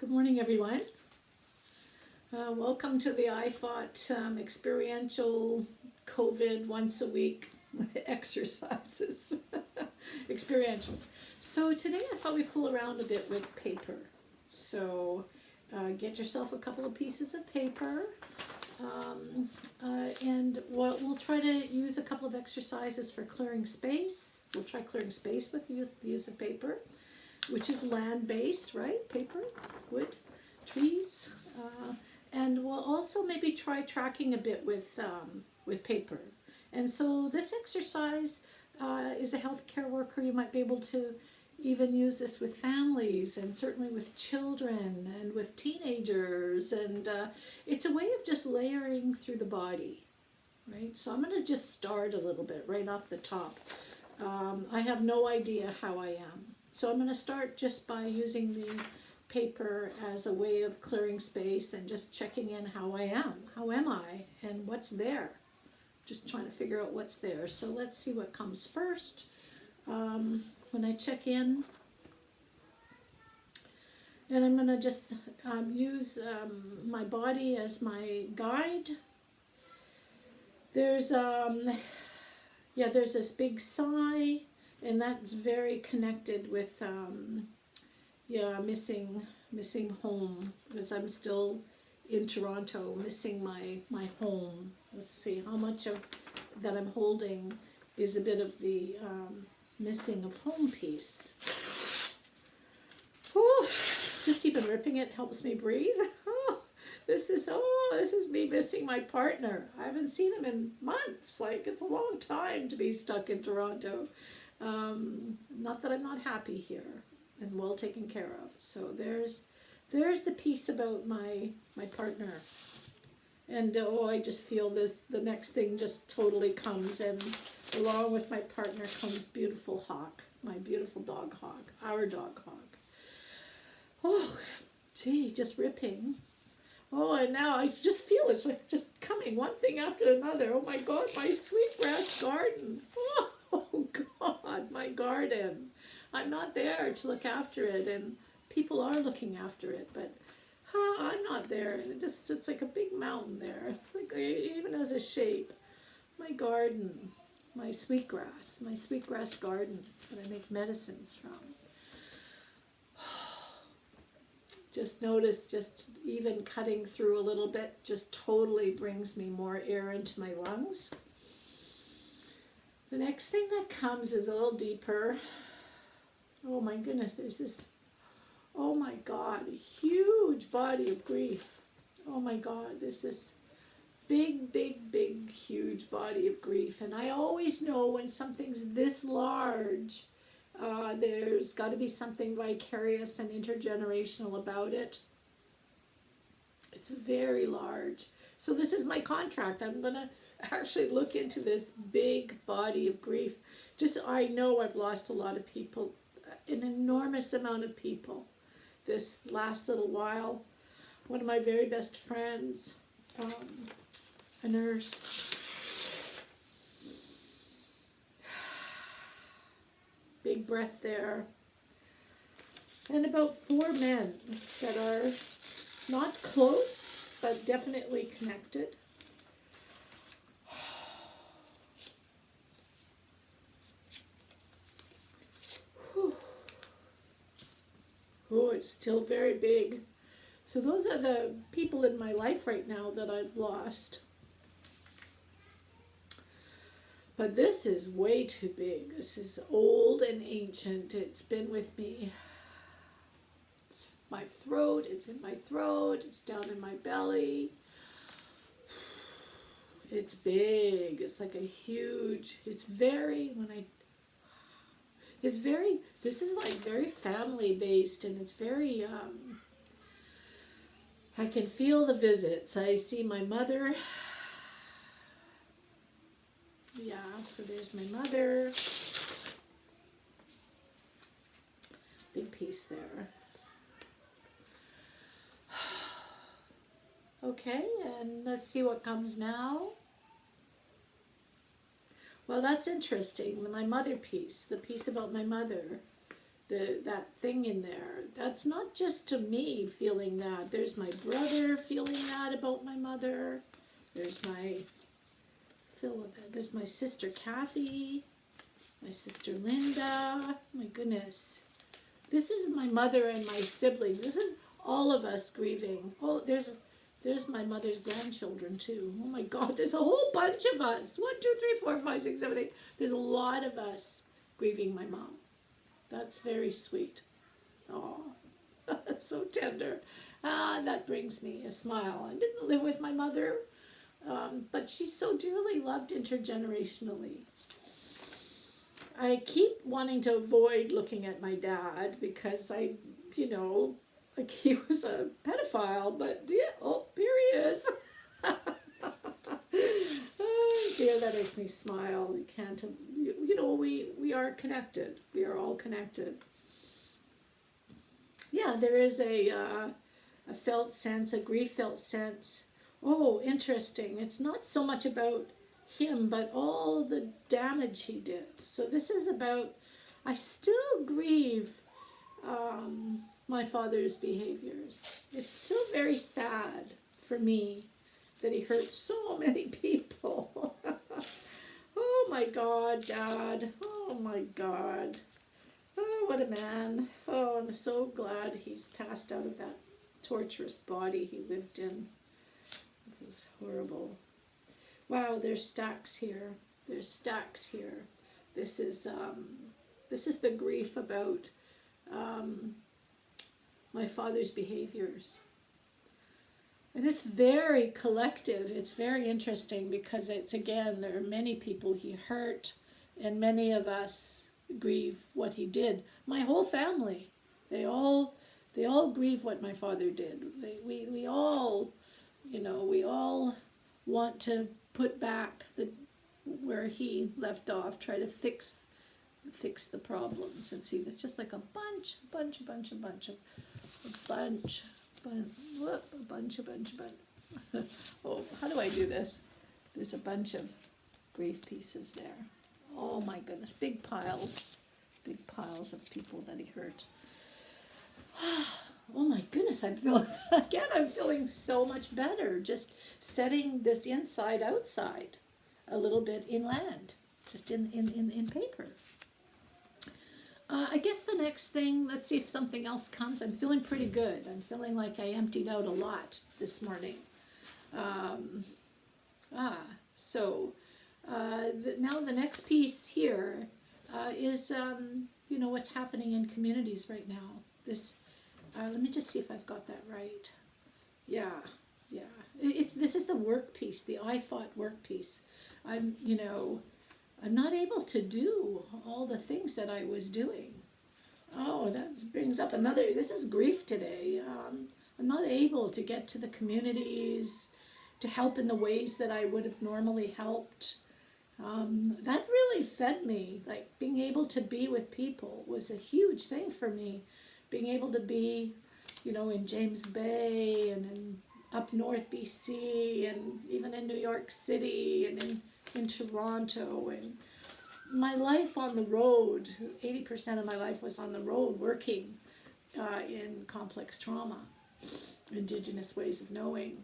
Good morning, everyone. Welcome to the IFOT Experiential COVID once a week exercises. Experientials. So today I thought we'd fool around a bit with paper. So get yourself a couple of pieces of paper. And we'll try to use a couple of exercises for clearing space. We'll try clearing space with the use of paper, which is land-based, right? Paper, wood, trees, and we'll also maybe try tracking a bit with paper. And so this exercise is a healthcare worker. You might be able to even use this with families and certainly with children and with teenagers. And it's a way of just layering through the body, right? So I'm going to just start a little bit right off the top. I have no idea how I am. So I'm going to start just by using the paper as a way of clearing space and just checking in how I am. How am I? And what's there? Just trying to figure out what's there. So let's see what comes first. When I check in, and I'm going to just use my body as my guide. There's this big sigh. And that's very connected with, missing home, because I'm still in Toronto, missing my home. Let's see, how much of that I'm holding is a bit of the missing of home piece. Whew, just even ripping it helps me breathe. This is me missing my partner. I haven't seen him in months. Like, it's a long time to be stuck in Toronto. Not that I'm not happy here and well taken care of. So there's the piece about my partner. And I just feel the next thing just totally comes, and along with my partner comes beautiful Hawk, my beautiful dog Hawk, our dog Hawk. Oh, gee, just ripping. Oh, and now I just feel it's like just coming, one thing after another. Oh my God, my sweetgrass garden. Oh God, my garden. I'm not there to look after it, and people are looking after it, but I'm not there. And it's like a big mountain there, like even as a shape. My garden, my sweetgrass garden that I make medicines from. Just notice, just even cutting through a little bit just totally brings me more air into my lungs. The next thing that comes is a little deeper. Oh my goodness, there's this, oh my God, a huge body of grief. Oh my God, there's this big, huge body of grief. And I always know when something's this large, there's got to be something vicarious and intergenerational about it. It's very large. So this is my contract. I'm going to actually look into this big body of grief. Just, I know I've lost a lot of people, an enormous amount of people this last little while. One of my very best friends, a nurse. Big breath there. And about 4 men that are not close, but definitely connected. Oh, it's still very big. So those are the people in my life right now that I've lost. But this is way too big. This is old and ancient. It's been with me. It's my throat. It's in my throat. It's down in my belly. It's big. It's like a huge, this is like very family based, and it's very, I can feel the visits. I see my mother. Yeah, so there's my mother. Big piece there. Okay, and let's see what comes now. Well, that's interesting. My mother piece, the piece about my mother. that thing in there. That's not just to me feeling that. There's my brother feeling that about my mother. There's my there's my sister Kathy, my sister Linda. My goodness. This is my mother and my siblings. This is all of us grieving. Oh, there's my mother's grandchildren too. Oh my God, there's a whole bunch of us. 1, 2, 3, 4, 5, 6, 7, 8. There's a lot of us grieving my mom. That's very sweet. Oh, that's so tender. That brings me a smile. I didn't live with my mother, but she's so dearly loved intergenerationally. I keep wanting to avoid looking at my dad because like he was a pedophile, but yeah, oh, here he is. Oh dear, that makes me smile. You can't, we are connected. We are all connected. Yeah, there is a felt sense, a grief felt sense. Oh, interesting. It's not so much about him, but all the damage he did. So this is about, I still grieve my father's behaviors. It's still very sad for me that he hurt so many people. Oh my God, Dad. Oh my God. Oh, what a man. Oh, I'm so glad he's passed out of that torturous body he lived in. It was horrible. Wow, there's stacks here. There's stacks here. This is the grief about my father's behaviors. And it's very collective. It's very interesting because there are many people he hurt, and many of us grieve what he did. My whole family, they all grieve what my father did. We all want to put back where he left off, try to fix the problems. And see, it's just like a bunch. Oh, how do I do this? There's a bunch of grief pieces there. Oh my goodness, big piles of people that he hurt. Oh my goodness, I'm feeling so much better just setting this inside outside a little bit inland, just in paper. I guess the next thing, let's see if something else comes. I'm feeling pretty good. I'm feeling like I emptied out a lot this morning. Now the next piece here is, what's happening in communities right now. Let me just see if I've got that right. Yeah. This is the work piece, the IFOT work piece. I'm not able to do all the things that I was doing. Oh, that brings up this is grief today. I'm not able to get to the communities, to help in the ways that I would have normally helped. That really fed me. Like, being able to be with people was a huge thing for me. Being able to be, in James Bay and in up north BC and even in New York City and in Toronto, and my life on the road, 80% of my life was on the road working in complex trauma, Indigenous ways of knowing.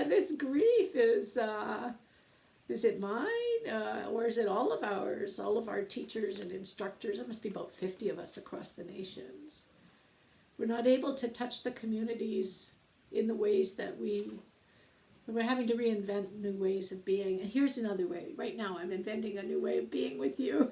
This grief is it mine or is it all of ours, all of our teachers and instructors? There must be about 50 of us across the nations. We're not able to touch the communities in the ways that we're having to reinvent new ways of being. And here's another way. Right now I'm inventing a new way of being with you.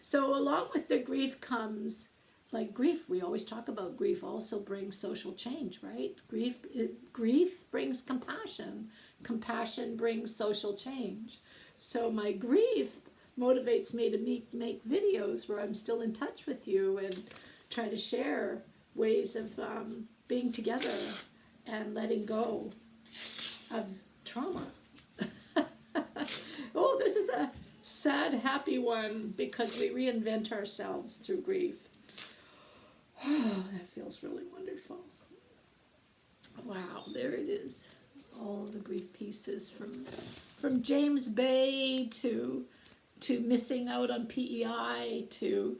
So along with the grief comes, like grief, we always talk about grief also brings social change, right? Grief brings compassion. Compassion brings social change. So my grief motivates me to make videos where I'm still in touch with you and try to share ways of being together and letting go of trauma. Oh, this is a sad, happy one because we reinvent ourselves through grief. Oh, that feels really wonderful. Wow, there it is. All the grief pieces from James Bay to to missing out on PEI, to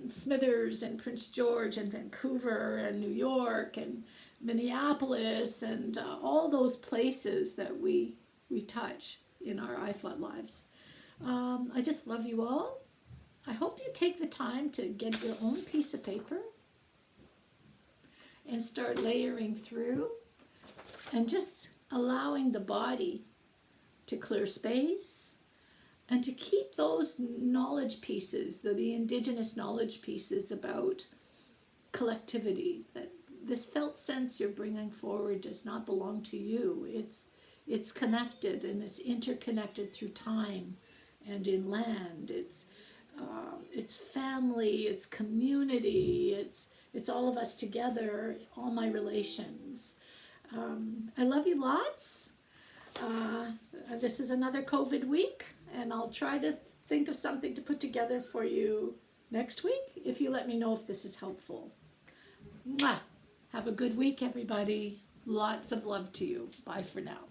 Smithers and Prince George and Vancouver and New York and Minneapolis and all those places that we touch in our IFOT lives. I just love you all. I hope you take the time to get your own piece of paper and start layering through and just allowing the body to clear space and to keep those knowledge pieces, the indigenous knowledge pieces about collectivity, that this felt sense you're bringing forward does not belong to you. It's connected, and it's interconnected through time and in land. It's family, it's community, it's all of us together, all my relations. I love you lots. This is another COVID week, and I'll try to think of something to put together for you next week if you let me know if this is helpful. Mwah! Have a good week, everybody. Lots of love to you. Bye for now.